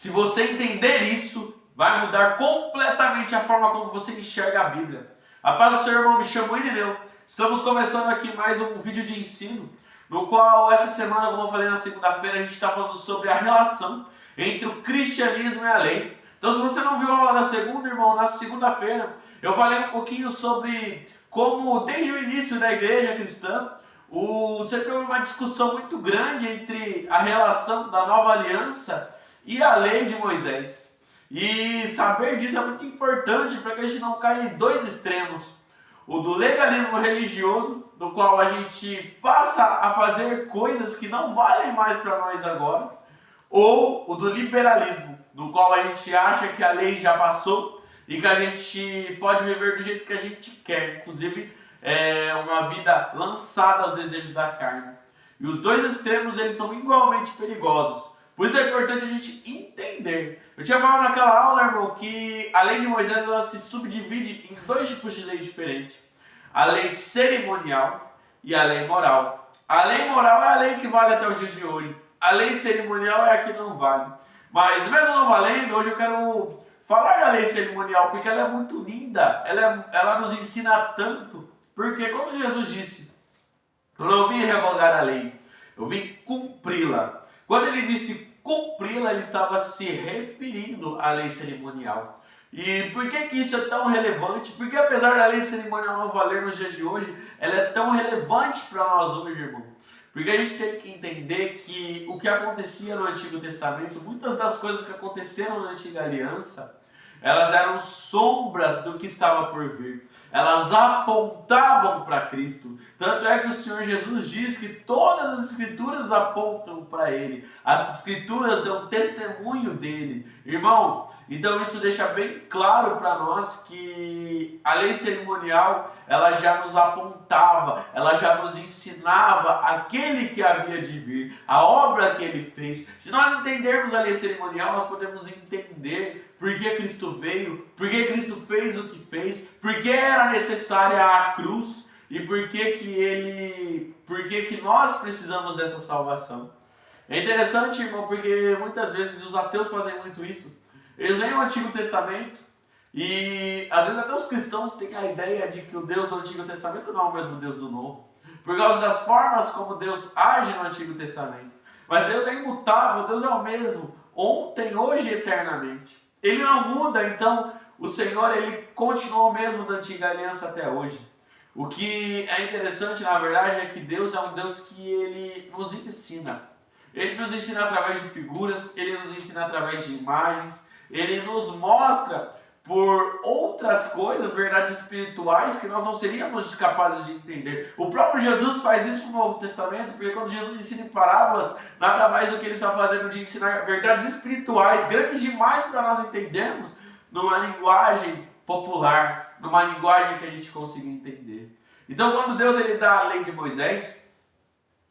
Se você entender isso, vai mudar completamente a forma como você enxerga a Bíblia. A paz do Senhor, irmão, me chamo Irineu. Estamos começando aqui mais um vídeo de ensino, no qual essa semana, como eu falei na segunda-feira, a gente está falando sobre a relação entre o cristianismo e a lei. Então, se você não viu a aula da segunda, irmão, na segunda-feira, eu falei um pouquinho sobre como, desde o início da igreja cristã, sempre houve uma discussão muito grande entre a relação da nova aliança e a lei de Moisés. E saber disso é muito importante para que a gente não caia em dois extremos. O do legalismo religioso, no qual a gente passa a fazer coisas que não valem mais para nós agora, ou o do liberalismo, no qual a gente acha que a lei já passou e que a gente pode viver do jeito que a gente quer, inclusive uma vida lançada aos desejos da carne. E os dois extremos, eles são igualmente perigosos. Por isso é importante a gente entender. Eu tinha falado naquela aula, irmão, que a lei de Moisés ela se subdivide em dois tipos de lei diferentes. A lei cerimonial e a lei moral. A lei moral é a lei que vale até os dias de hoje. A lei cerimonial é a que não vale. Mas mesmo não valendo, hoje eu quero falar da lei cerimonial, porque ela é muito linda. Ela nos ensina tanto. Porque quando Jesus disse, eu não vim revogar a lei, eu vim cumpri-la. Quando ele disse cumpri-la, ele estava se referindo à lei cerimonial. E por que isso é tão relevante? Porque apesar da lei cerimonial não valer nos dias de hoje, ela é tão relevante para nós hoje, irmão. Porque a gente tem que entender que o que acontecia no Antigo Testamento, muitas das coisas que aconteceram na Antiga Aliança, elas eram sombras do que estava por vir. Elas apontavam para Cristo. Tanto é que o Senhor Jesus diz que todas as escrituras apontam para Ele. As escrituras dão testemunho dele. Irmão, então isso deixa bem claro para nós que a lei cerimonial, ela já nos apontava, ela já nos ensinava aquele que havia de vir, a obra que ele fez. Se nós entendermos a lei cerimonial, nós podemos entender por que Cristo veio, por que Cristo fez o que fez, por que era necessária a cruz e por que nós precisamos dessa salvação. É interessante, irmão, porque muitas vezes os ateus fazem muito isso. Eles leem o Antigo Testamento e às vezes até os cristãos têm a ideia de que o Deus do Antigo Testamento não é o mesmo Deus do Novo, por causa das formas como Deus age no Antigo Testamento. Mas Deus é imutável, Deus é o mesmo, ontem, hoje e eternamente. Ele não muda, então o Senhor ele continua o mesmo da Antiga Aliança até hoje. O que é interessante, na verdade, é que Deus é um Deus que ele nos ensina. Ele nos ensina através de figuras, ele nos ensina através de imagens, ele nos mostra por outras coisas, verdades espirituais, que nós não seríamos capazes de entender. O próprio Jesus faz isso no Novo Testamento, porque quando Jesus ensina em parábolas, nada mais do que ele está fazendo de ensinar verdades espirituais, grandes demais para nós entendermos, numa linguagem popular, numa linguagem que a gente consiga entender. Então, quando Deus ele dá a lei de Moisés,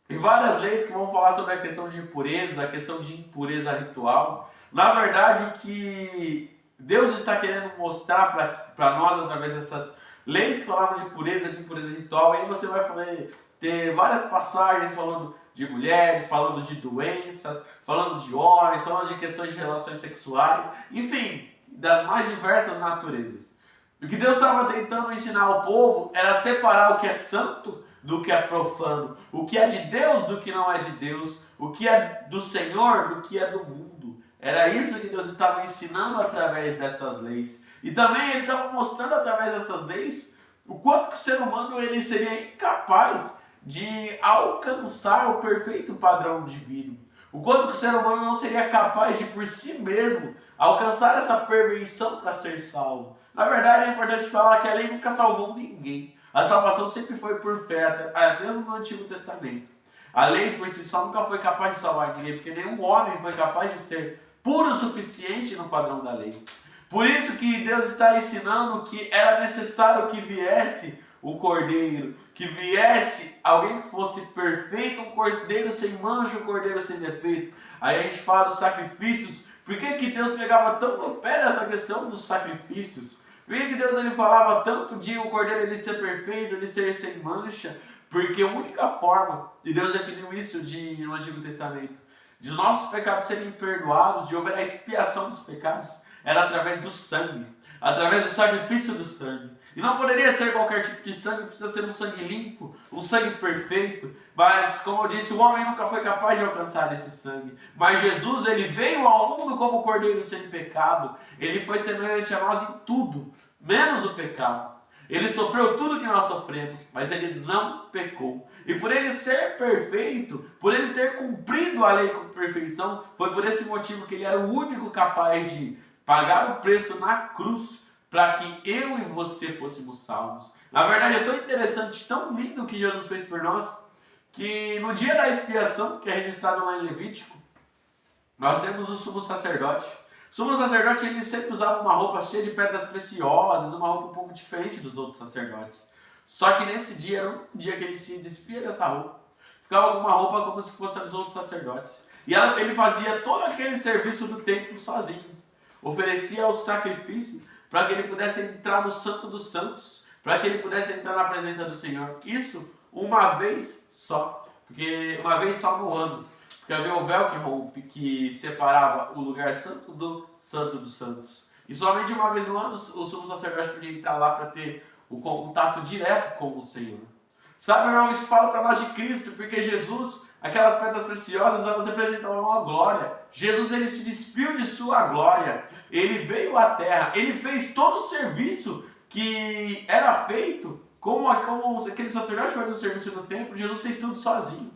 e várias leis que vão falar sobre a questão de impureza, a questão de impureza ritual, na verdade o que Deus está querendo mostrar para nós através dessas leis que falavam de impureza ritual, aí você vai ter várias passagens falando de mulheres, falando de doenças, falando de homens, falando de questões de relações sexuais, enfim, das mais diversas naturezas. O que Deus estava tentando ensinar ao povo era separar o que é santo do que é profano, o que é de Deus do que não é de Deus, o que é do Senhor do que é do mundo. Era isso que Deus estava ensinando através dessas leis. E também ele estava mostrando através dessas leis o quanto que o ser humano ele seria incapaz de alcançar o perfeito padrão divino. O quanto que o ser humano não seria capaz de por si mesmo alcançar essa perfeição para ser salvo. Na verdade é importante falar que a lei nunca salvou ninguém. A salvação sempre foi por fé, mesmo no Antigo Testamento. A lei por si só nunca foi capaz de salvar ninguém, porque nenhum homem foi capaz de ser puro o suficiente no padrão da lei. Por isso que Deus está ensinando que era necessário que viesse o cordeiro, que viesse alguém que fosse perfeito, um cordeiro sem mancha, um cordeiro sem defeito. Aí a gente fala dos sacrifícios. Por que Deus pegava tão no pé dessa questão dos sacrifícios? Por que Deus ele falava tanto de o cordeiro ele ser perfeito, ele ser sem mancha? Porque a única forma, e Deus definiu isso no Antigo Testamento, de nossos pecados serem perdoados, de houver a expiação dos pecados, era através do sangue, através do sacrifício do sangue. E não poderia ser qualquer tipo de sangue, precisa ser um sangue limpo, um sangue perfeito. Mas, como eu disse, o homem nunca foi capaz de alcançar esse sangue. Mas Jesus, ele veio ao mundo como cordeiro sem pecado. Ele foi semelhante a nós em tudo, menos o pecado. Ele sofreu tudo que nós sofremos, mas ele não pecou. E por ele ser perfeito, por ele ter cumprido a lei com perfeição, foi por esse motivo que ele era o único capaz de pagar o preço na cruz para que eu e você fôssemos salvos. Na verdade, é tão interessante, tão lindo o que Jesus fez por nós, que no dia da expiação, que é registrado lá em Levítico, nós temos o sumo sacerdote. O sumo sacerdote, ele sempre usava uma roupa cheia de pedras preciosas, uma roupa um pouco diferente dos outros sacerdotes. Só que nesse dia, era um dia que ele se despia dessa roupa. Ficava com uma roupa como se fosse a dos outros sacerdotes. E ele fazia todo aquele serviço do templo sozinho. Oferecia o sacrifício para que ele pudesse entrar no Santo dos Santos, para que ele pudesse entrar na presença do Senhor. Isso uma vez só, porque uma vez só no ano. Porque havia o véu que rompe, que separava o lugar santo do Santo dos Santos. E somente uma vez no ano o sumo sacerdote podia entrar lá para ter o contato direto com o Senhor. Sabe, irmão, isso fala para nós de Cristo, porque Jesus, aquelas pedras preciosas, elas representavam uma glória. Jesus, ele se despiu de sua glória. Ele veio à terra, ele fez todo o serviço que era feito, como aquele sacerdote fazia o serviço no templo. Jesus fez tudo sozinho.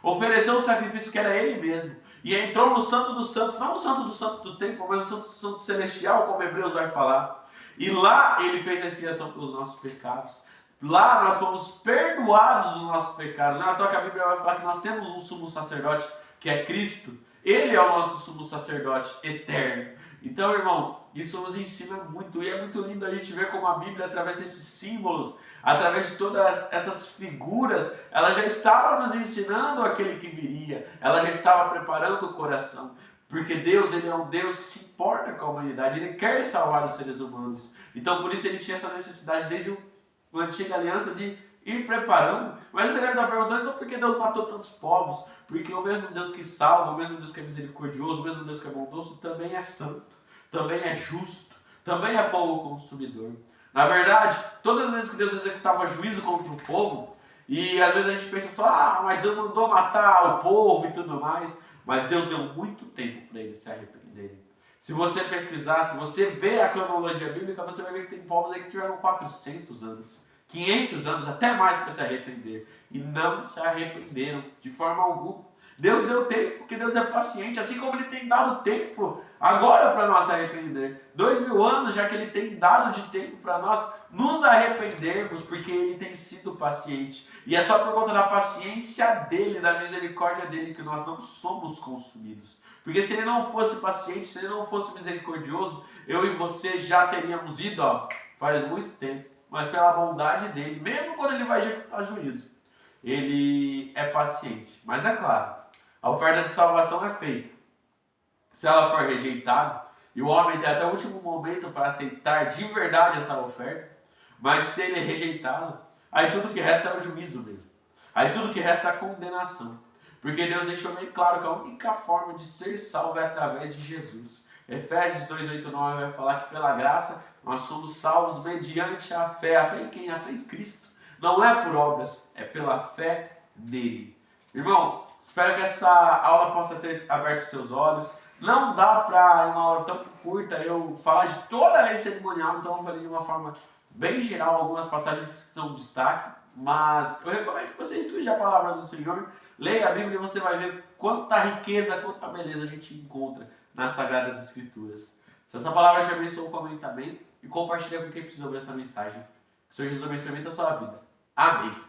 Ofereceu o sacrifício que era ele mesmo. E entrou no Santo dos Santos, não o Santo dos Santos do templo, mas o Santo dos Santos celestial, como Hebreus vai falar. E lá ele fez a expiação pelos nossos pecados. Lá nós fomos perdoados dos nossos pecados. Não é à toa que a Bíblia vai falar que nós temos um sumo sacerdote, que é Cristo. Ele é o nosso sumo sacerdote eterno. Então, irmão, isso nos ensina muito. E é muito lindo a gente ver como a Bíblia, através desses símbolos, através de todas essas figuras, ela já estava nos ensinando aquele que viria. Ela já estava preparando o coração. Porque Deus, ele é um Deus que se importa com a humanidade. Ele quer salvar os seres humanos. Então, por isso, ele tinha essa necessidade desde a antiga aliança de ir preparando. Mas você deve estar perguntando, então por que Deus matou tantos povos? Porque o mesmo Deus que salva, o mesmo Deus que é misericordioso, o mesmo Deus que é bondoso, também é santo, também é justo, também é fogo consumidor. Na verdade, todas as vezes que Deus executava juízo contra o povo, e às vezes a gente pensa só, mas Deus mandou matar o povo e tudo mais, mas Deus deu muito tempo para eles se arrependerem. Se você pesquisar, se você ver a cronologia bíblica, você vai ver que tem povos aí que tiveram 400 anos, 500 anos, até mais para se arrepender. E não se arrependeram de forma alguma. Deus deu tempo, porque Deus é paciente, assim como Ele tem dado tempo agora para nós se arrepender. 2000 anos já que Ele tem dado de tempo para nós nos arrependermos, porque Ele tem sido paciente. E é só por conta da paciência dEle, da misericórdia dEle, que nós não somos consumidos. Porque se Ele não fosse paciente, se Ele não fosse misericordioso, eu e você já teríamos ido, faz muito tempo. Mas pela bondade dEle, mesmo quando Ele vai executar juízo, Ele é paciente. Mas é claro, a oferta de salvação é feita. Se ela for rejeitada, e o homem tem até o último momento para aceitar de verdade essa oferta, mas se ele é rejeitado, aí tudo que resta é o juízo mesmo. Aí tudo que resta é a condenação. Porque Deus deixou bem claro que a única forma de ser salvo é através de Jesus. Efésios 2:8-9 vai falar que pela graça nós somos salvos mediante a fé. A fé em quem? A fé em Cristo. Não é por obras, é pela fé nele. Irmão, espero que essa aula possa ter aberto os teus olhos. Não dá para, em uma aula tão curta, eu falar de toda a lei cerimonial, então eu falei de uma forma bem geral algumas passagens que estão em destaque. Mas eu recomendo que você estude a palavra do Senhor, leia a Bíblia e você vai ver quanta riqueza, quanta beleza a gente encontra nas Sagradas Escrituras. Se essa palavra te abençoou, comenta bem e compartilha com quem precisa ouvir essa mensagem. Que o Senhor Jesus abençoe a sua vida. Amém.